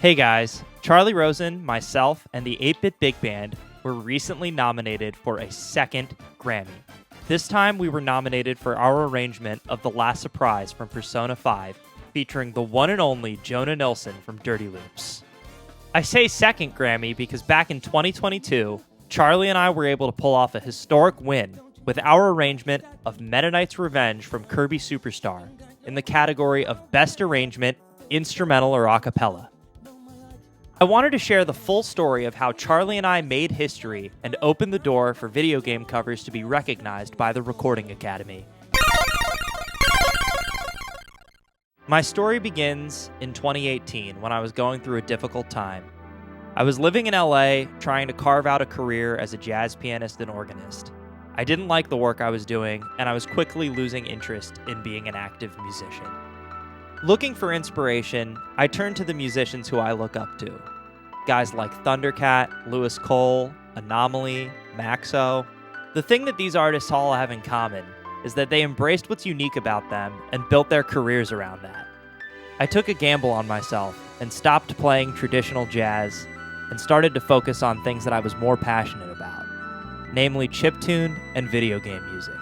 Hey guys, Charlie Rosen, myself, and the 8-Bit Big Band were recently nominated for a second Grammy. This time we were nominated for our arrangement of The Last Surprise from Persona 5, featuring the one and only Jonah Nilson from Dirty Loops. I say second Grammy because back in 2022, Charlie and I were able to pull off a historic win with our arrangement of Metaknights Revenge from Kirby Superstar in the category of Best Arrangement, Instrumental or A Cappella. I wanted to share the full story of how Charlie and I made history and opened the door for video game covers to be recognized by the Recording Academy. My story begins in 2018 when I was going through a difficult time. I was living in LA trying to carve out a career as a jazz pianist and organist. I didn't like the work I was doing, and I was quickly losing interest in being an active musician. Looking for inspiration, I turned to the musicians who I look up to. Guys like Thundercat, Lewis Cole, Anomaly, Maxo. The thing that these artists all have in common is that they embraced what's unique about them and built their careers around that. I took a gamble on myself and stopped playing traditional jazz and started to focus on things that I was more passionate about, namely chiptune and video game music.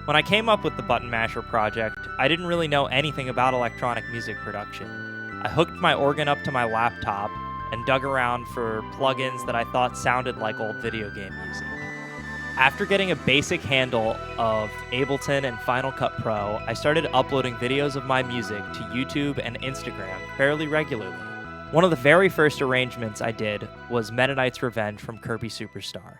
When I came up with the Button Masher project, I didn't really know anything about electronic music production. I hooked my organ up to my laptop and dug around for plugins that I thought sounded like old video game music. After getting a basic handle of Ableton and Final Cut Pro, I started uploading videos of my music to YouTube and Instagram fairly regularly. One of the very first arrangements I did was Metaknights Revenge from Kirby Superstar.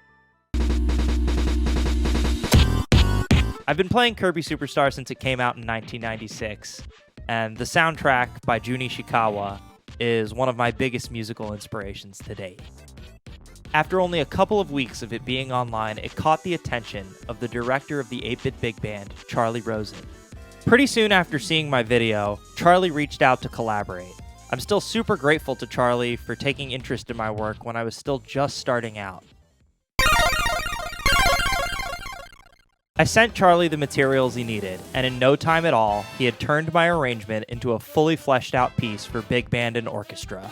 I've been playing Kirby Superstar since it came out in 1996, and the soundtrack by Jun Ishikawa is one of my biggest musical inspirations to date. After only a couple of weeks of it being online, it caught the attention of the director of the 8-Bit Big Band, Charlie Rosen. Pretty soon after seeing my video, Charlie reached out to collaborate. I'm still super grateful to Charlie for taking interest in my work when I was still just starting out. I sent Charlie the materials he needed, and in no time at all, he had turned my arrangement into a fully fleshed out piece for big band and orchestra.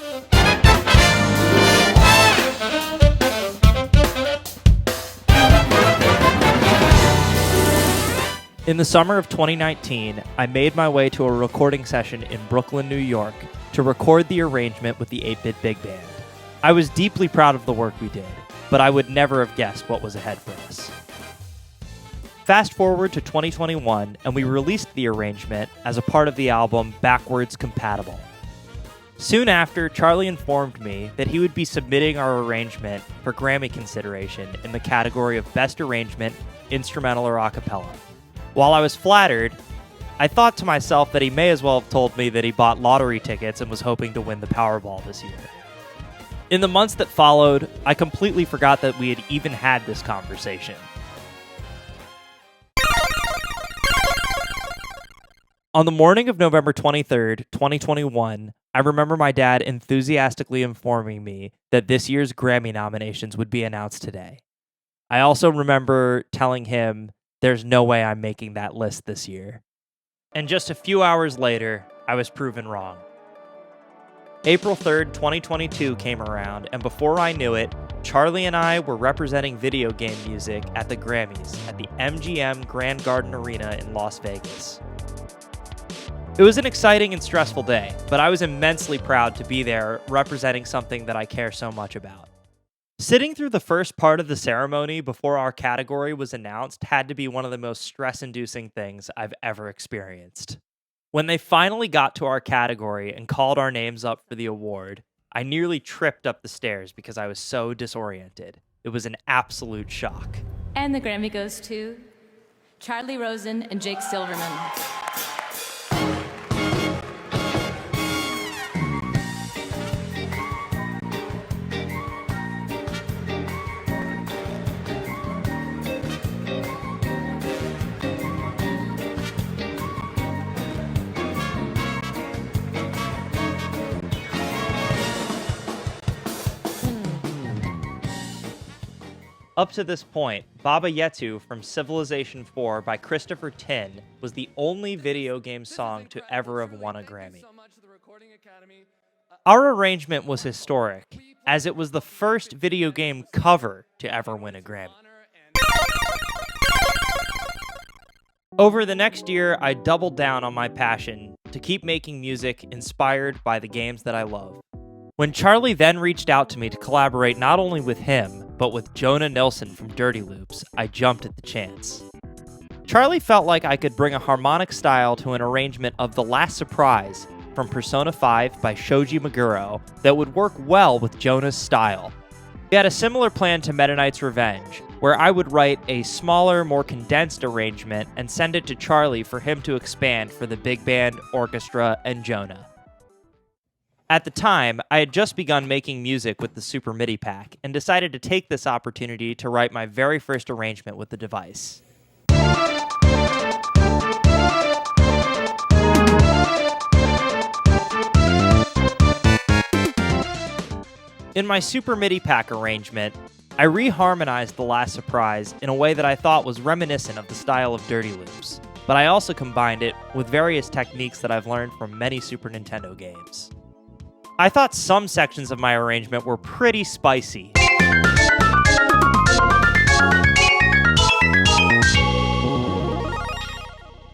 In the summer of 2019, I made my way to a recording session in Brooklyn, New York, to record the arrangement with the 8-Bit Big Band. I was deeply proud of the work we did, but I would never have guessed what was ahead for us. Fast forward to 2021, and we released the arrangement as a part of the album Backwards Compatible. Soon after, Charlie informed me that he would be submitting our arrangement for Grammy consideration in the category of Best Arrangement, Instrumental or A Cappella. While I was flattered, I thought to myself that he may as well have told me that he bought lottery tickets and was hoping to win the Powerball this year. In the months that followed, I completely forgot that we had even had this conversation. On the morning of November 23rd, 2021, I remember my dad enthusiastically informing me that this year's Grammy nominations would be announced today. I also remember telling him there's no way I'm making that list this year. And just a few hours later, I was proven wrong. April 3rd, 2022 came around, and before I knew it, Charlie and I were representing video game music at the Grammys at the MGM Grand Garden Arena in Las Vegas. It was an exciting and stressful day, but I was immensely proud to be there representing something that I care so much about. Sitting through the first part of the ceremony before our category was announced had to be one of the most stress-inducing things I've ever experienced. When they finally got to our category and called our names up for the award, I nearly tripped up the stairs because I was so disoriented. It was an absolute shock. And the Grammy goes to Charlie Rosen and Jake Silverman. Up to this point, Baba Yetu from Civilization 4 by Christopher Tin was the only video game song to ever have won a Grammy. So much to the Recording Academy. Our arrangement was historic, as it was the first video game cover to ever win a Grammy. Over the next year, I doubled down on my passion to keep making music inspired by the games that I love. When Charlie then reached out to me to collaborate not only with him, but with Jonah Nilson from Dirty Loops, I jumped at the chance. Charlie felt like I could bring a harmonic style to an arrangement of The Last Surprise from Persona 5 by Shoji Meguro that would work well with Jonah's style. We had a similar plan to Metaknights Revenge, where I would write a smaller, more condensed arrangement and send it to Charlie for him to expand for the big band, orchestra, and Jonah. At the time, I had just begun making music with the Super MIDI pack and decided to take this opportunity to write my very first arrangement with the device. In my Super MIDI pack arrangement, I reharmonized The Last Surprise in a way that I thought was reminiscent of the style of Dirty Loops, but I also combined it with various techniques that I've learned from many Super Nintendo games. I thought some sections of my arrangement were pretty spicy.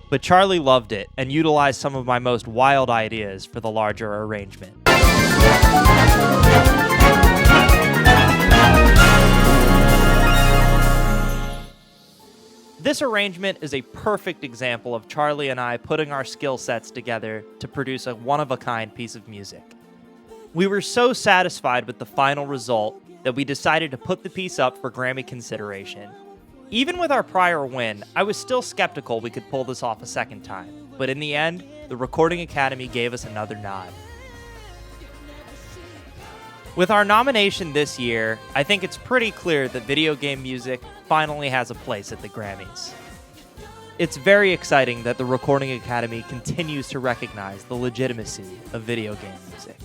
But Charlie loved it and utilized some of my most wild ideas for the larger arrangement. This arrangement is a perfect example of Charlie and I putting our skill sets together to produce a one-of-a-kind piece of music. We were so satisfied with the final result that we decided to put the piece up for Grammy consideration. Even with our prior win, I was still skeptical we could pull this off a second time, but in the end, the Recording Academy gave us another nod. With our nomination this year, I think it's pretty clear that video game music finally has a place at the Grammys. It's very exciting that the Recording Academy continues to recognize the legitimacy of video game music.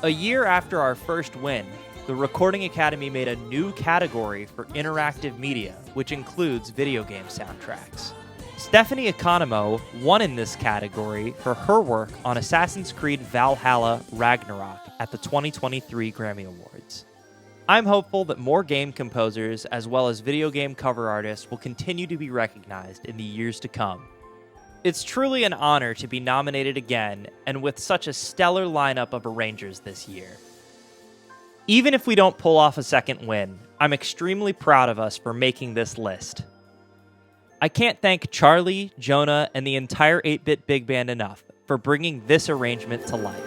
A year after our first win, the Recording Academy made a new category for interactive media, which includes video game soundtracks. Stephanie Economo won in this category for her work on Assassin's Creed Valhalla Ragnarok at the 2023 Grammy Awards. I'm hopeful that more game composers as well as video game cover artists will continue to be recognized in the years to come. It's truly an honor to be nominated again, and with such a stellar lineup of arrangers this year. Even if we don't pull off a second win, I'm extremely proud of us for making this list. I can't thank Charlie, Jonah, and the entire 8-Bit Big Band enough for bringing this arrangement to life.